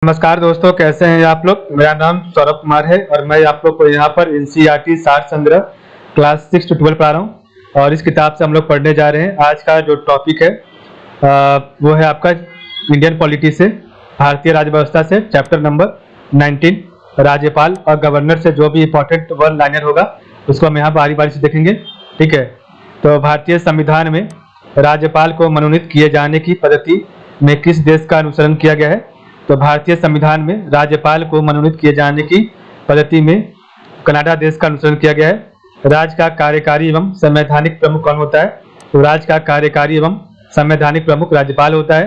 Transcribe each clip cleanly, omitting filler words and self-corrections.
नमस्कार दोस्तों, कैसे हैं आप लोग। मेरा नाम सौरभ कुमार है और मैं आप लोग को यहाँ पर एनसीईआरटी सार संग्रह क्लास 6 to 12 पढ़ा रहा हूँ। और इस किताब से हम लोग पढ़ने जा रहे हैं। आज का जो टॉपिक है वो है आपका इंडियन पॉलिटी से, भारतीय राज्य व्यवस्था से, चैप्टर नंबर 19 राज्यपाल और गवर्नर से जो भी इंपॉर्टेंट वन लाइनर होगा उसको हम यहाँ बारी बारी से देखेंगे। ठीक है, तो भारतीय संविधान में राज्यपाल को मनोनीत किए जाने की पद्धति में किस देश का अनुसरण किया गया है। तो भारतीय संविधान में राज्यपाल को मनोनीत किए जाने की पद्धति में कनाडा देश का अनुसरण किया गया है। राज्य का कार्यकारी एवं संवैधानिक प्रमुख कौन होता है। तो राज्य का कार्यकारी एवं संवैधानिक प्रमुख राज्यपाल होता है।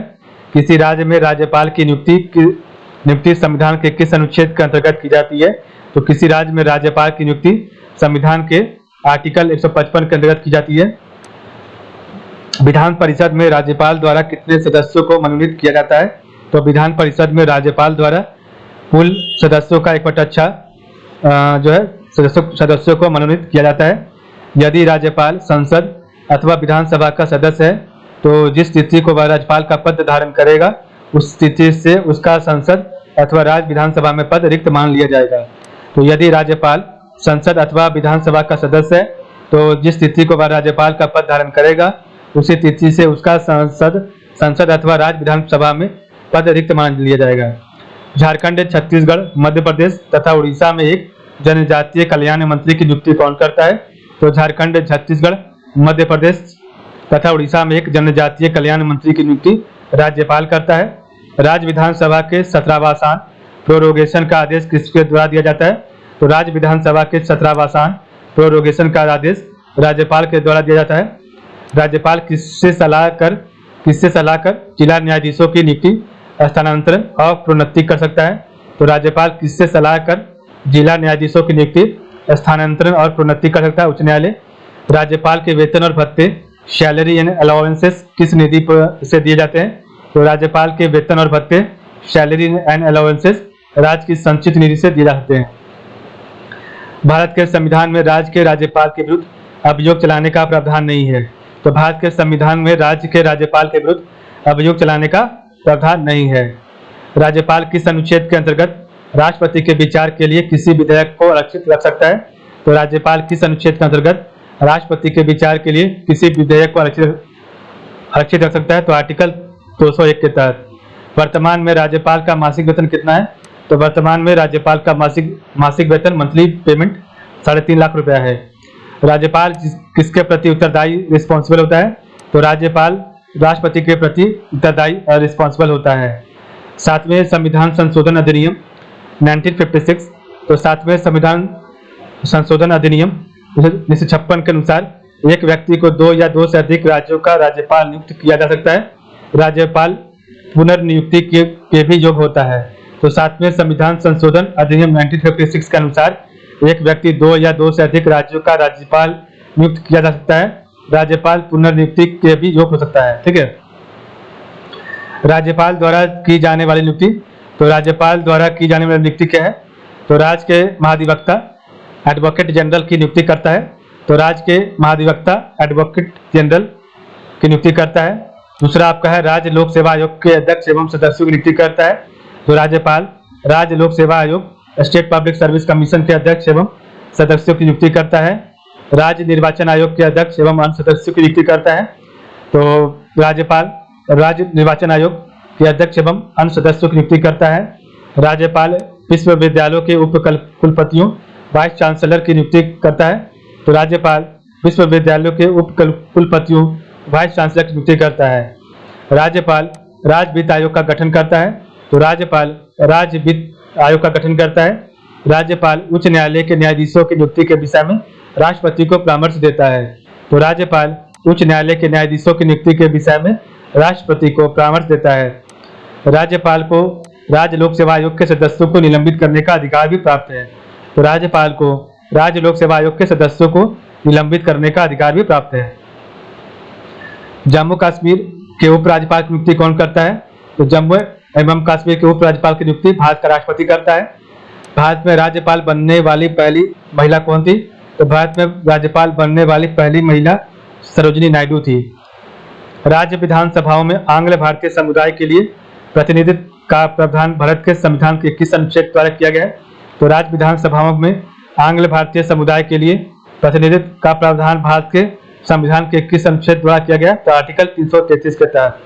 किसी राज्य में राज्यपाल की नियुक्ति संविधान के किस अनुच्छेद के अंतर्गत की जाती है। तो किसी राज्य में राज्यपाल की नियुक्ति संविधान के आर्टिकल 155 के अंतर्गत की जाती है। विधान परिषद में राज्यपाल द्वारा कितने सदस्यों को मनोनीत किया जाता है। तो विधान परिषद में राज्यपाल द्वारा कुल सदस्यों का 1/4 जो है सदस्यों को मनोनीत किया जाता है। यदि राज्यपाल संसद अथवा विधानसभा का सदस्य है तो जिस तिथि को वह राज्यपाल का पद धारण करेगा उस तिथि से उसका संसद अथवा राज्य विधानसभा में पद रिक्त मान लिया जाएगा। तो यदि राज्यपाल संसद अथवा विधानसभा का सदस्य है तो जिस तिथि को वह राज्यपाल का पद धारण करेगा उसी तिथि से उसका संसद अथवा राज्य विधानसभा में पद रिक्त मान लिया जाएगा। झारखंड, छत्तीसगढ़, मध्य प्रदेश तथा उड़ीसा में एक जनजातीय कल्याण मंत्री की नियुक्ति कौन करता है। तो झारखंड, छत्तीसगढ़, मध्य प्रदेश तथा उड़ीसा में एक जनजातीय कल्याण मंत्री की नियुक्ति राज्यपाल करता है। राज्य विधानसभा के 17वां प्रोरोगेशन का आदेश किसके द्वारा दिया जाता है। तो राज्य विधानसभा के 17वां प्रोरोगेशन का आदेश राज्यपाल के द्वारा दिया जाता है। राज्यपाल किससे सलाह कर जिला न्यायाधीशों की नियुक्ति, स्थानांतरण और प्रोन्नति कर सकता है। तो राज्यपाल किससे सलाह कर जिला न्यायाधीशों की नियुक्ति, स्थानांतरण और प्रोन्नति कर सकता है। उच्च न्यायालय। राज्यपाल के वेतन और भत्ते, सैलरी एंड अलाउंसेस किस निधि से दिए जाते हैं। तो राज्यपाल के वेतन और भत्ते, सैलरी एंड अलाउंसेस राज्य की संचित निधि से दिए जाते हैं। भारत के संविधान में राज्य के राज्यपाल के विरुद्ध अभियोग चलाने का प्रावधान नहीं है। तो भारत के संविधान में राज्य के राज्यपाल के विरुद्ध अभियोग चलाने का प्रावधान नहीं है। राज्यपाल किस अनुच्छेद के अंतर्गत राष्ट्रपति के विचार के लिए किसी विधेयक को आरक्षित रख सकता है। तो राज्यपाल किस अनुच्छेद के अंतर्गत राष्ट्रपति के विचार के लिए किसी विधेयक को आरक्षित रख सकता है। तो आर्टिकल 201 के तहत। वर्तमान में राज्यपाल का मासिक वेतन कितना है। तो वर्तमान में राज्यपाल का मासिक वेतन मंथली पेमेंट 3.5 लाख रुपया है। राज्यपाल किसके प्रति उत्तरदायी रिस्पॉन्सिबल होता है। तो राज्यपाल राष्ट्रपति के प्रति उत्तरदायी और रिस्पॉन्सिबल होता है। 7वें संविधान संशोधन अधिनियम 1956। तो 7वें संविधान संशोधन अधिनियम 1956 के अनुसार एक व्यक्ति को 2 या 2 से अधिक राज्यों का राज्यपाल नियुक्त किया जा सकता है। राज्यपाल पुनर्नियुक्ति के भी योग्य होता है। तो 7वें संविधान संशोधन अधिनियम 1956 के अनुसार एक व्यक्ति 2 या 2 से अधिक राज्यों का राज्यपाल नियुक्त किया जा सकता है। राज्यपाल पुनर्नियुक्ति के भी योग्य हो सकता है। ठीक है, राज्यपाल द्वारा की जाने वाली नियुक्ति। तो राज्यपाल द्वारा की जाने वाली नियुक्ति क्या है। तो राज्य के महाधिवक्ता एडवोकेट जनरल की नियुक्ति करता है। तो राज्य के महाधिवक्ता एडवोकेट जनरल की नियुक्ति करता है। दूसरा आपका है राज्य लोक सेवा आयोग के अध्यक्ष एवं सदस्यों की नियुक्ति करता है। तो राज्यपाल राज्य लोक सेवा आयोग स्टेट पब्लिक सर्विस कमीशन के अध्यक्ष एवं सदस्यों की नियुक्ति करता है। राज्य निर्वाचन आयोग के अध्यक्ष एवं अन्य सदस्यों की नियुक्ति करता है। तो राज्यपाल राज्य निर्वाचन आयोग के अध्यक्ष एवं अन्य सदस्यों की नियुक्ति करता है। राज्यपाल विश्वविद्यालयों के उप कुलपतियों वाइस चांसलर की नियुक्ति करता है। तो राज्यपाल विश्वविद्यालयों के उप कुलपतियों वाइस चांसलर की नियुक्ति करता है। राज्यपाल राज्य वित्त आयोग का गठन करता है। तो राज्यपाल राज्य वित्त आयोग का गठन करता है। राज्यपाल उच्च न्यायालय के न्यायाधीशों की नियुक्ति के विषय में राष्ट्रपति को परामर्श देता है। तो राज्यपाल उच्च न्यायालय के न्यायाधीशों की नियुक्ति के विषय में राष्ट्रपति को परामर्श देता है। राज्यपाल को राज्य लोक सेवा आयोग के सदस्यों को निलंबित करने का अधिकार भी प्राप्त है। तो राज्यपाल को राज्य लोक सेवा आयोग के सदस्यों को निलंबित करने का अधिकार भी प्राप्त है। जम्मू कश्मीर के उपराज्यपाल की नियुक्ति कौन करता है। तो जम्मू एवं कश्मीर के उपराज्यपाल की नियुक्ति भारत का राष्ट्रपति करता है। भारत में राज्यपाल बनने वाली पहली महिला कौन थी। तो भारत में राज्यपाल बनने वाली पहली महिला सरोजिनी नायडू थी। राज्य विधानसभाओं में आंग्ल भारतीय समुदाय के लिए प्रतिनिधित्व का प्रावधान भारत के संविधान के 21 अनुच्छेद द्वारा किया गया है। तो राज्य विधानसभाओं में आंग्ल भारतीय समुदाय के लिए प्रतिनिधित्व का प्रावधान भारत के संविधान के 21 अनुच्छेद द्वारा किया गया। तो आर्टिकल 333 के तहत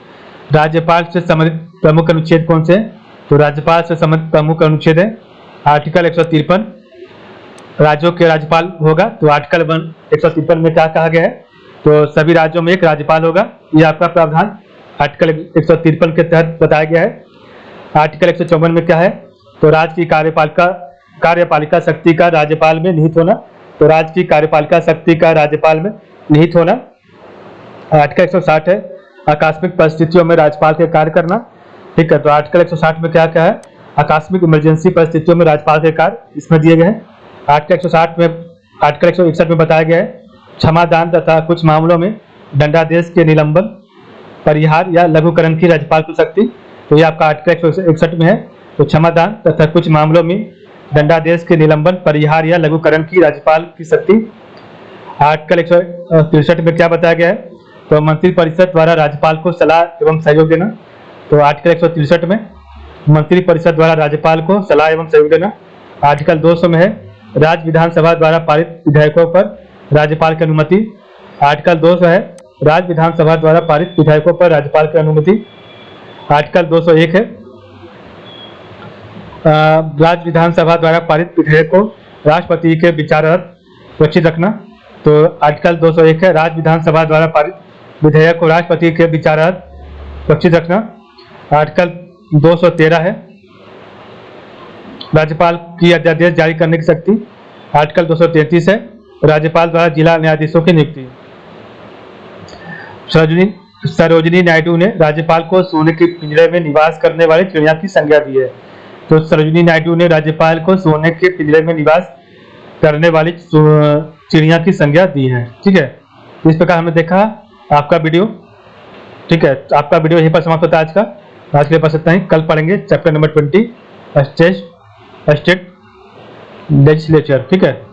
राज्यपाल से संबंधित प्रमुख अनुच्छेद कौन से हैं? तो राज्यपाल से संबंधित प्रमुख अनुच्छेद है आर्टिकल 153, राज्यों के राज्यपाल होगा। तो आर्टिकल 153 में क्या कहा गया है? तो सभी राज्यों में एक राज्यपाल होगा, ये आपका प्रावधान आर्टिकल 153 के तहत बताया गया है। आर्टिकल 154 में क्या है? तो राज्य की कार्यपालिका शक्ति का राज्यपाल में निहित होना। तो राज्य की कार्यपालिका शक्ति का राज्यपाल में निहित होना। आर्टिकल 160 है आकस्मिक परिस्थितियों में राज्यपाल के कार्य करना। ठीक है, तो आर्टिकल 160 में क्या क्या है? आकस्मिक इमरजेंसी परिस्थितियों में राज्यपाल के कार्य इसमें दिए गए हैं। आर्टिकल 161 में बताया गया है क्षमादान तथा कुछ मामलों में दंडादेश के निलंबन, परिहार या लघुकरण की राज्यपाल की शक्ति। तो ये आपका आर्टिकल 161 में है। तो क्षमादान तथा कुछ मामलों में दंडादेश के निलंबन, परिहार या लघुकरण की राज्यपाल की शक्ति। आर्टिकल 163 में क्या बताया गया है? तो मंत्रिपरिषद द्वारा राज्यपाल को सलाह एवं सहयोग देना। तो आर्टिकल 163 में मंत्रिपरिषद द्वारा राज्यपाल को सलाह एवं सहयोग देना। आर्टिकल 200 में है राज्य विधानसभा द्वारा पारित विधेयकों पर राज्यपाल की अनुमति। आर्टिकल 200 है राज्य विधानसभा द्वारा पारित विधेयकों पर राज्यपाल की अनुमति। आर्टिकल 201 है राज्य विधानसभा द्वारा पारित विधेयक को राष्ट्रपति के विचारार्थ सुरक्षित रखना। तो आर्टिकल 201 है राज्य विधानसभा द्वारा पारित विधेयक को राष्ट्रपति के विचारार्थ सुरक्षित रखना। आर्टिकल 213 है राज्यपाल की अध्यादेश जारी करने की शक्ति। आर्टिकल 233 है राज्यपाल द्वारा जिला न्यायाधीशों की नियुक्ति। सरोजिनी नायडू ने राज्यपाल को सोने के पिंजरे में निवास करने वाली चिड़िया की संज्ञा दी है। तो सरोजिनी नायडू ने राज्यपाल को सोने के पिंजरे में निवास करने वाली चिड़िया की संज्ञा दी है। ठीक है, इस प्रकार हमने देखा आपका वीडियो। ठीक है, आपका वीडियो यहीं पर समाप्त होता है आज के लिए बस इतना ही। कल पढ़ेंगे चैप्टर नंबर 20 स्टेट लेजिस्लेचर। ठीक है।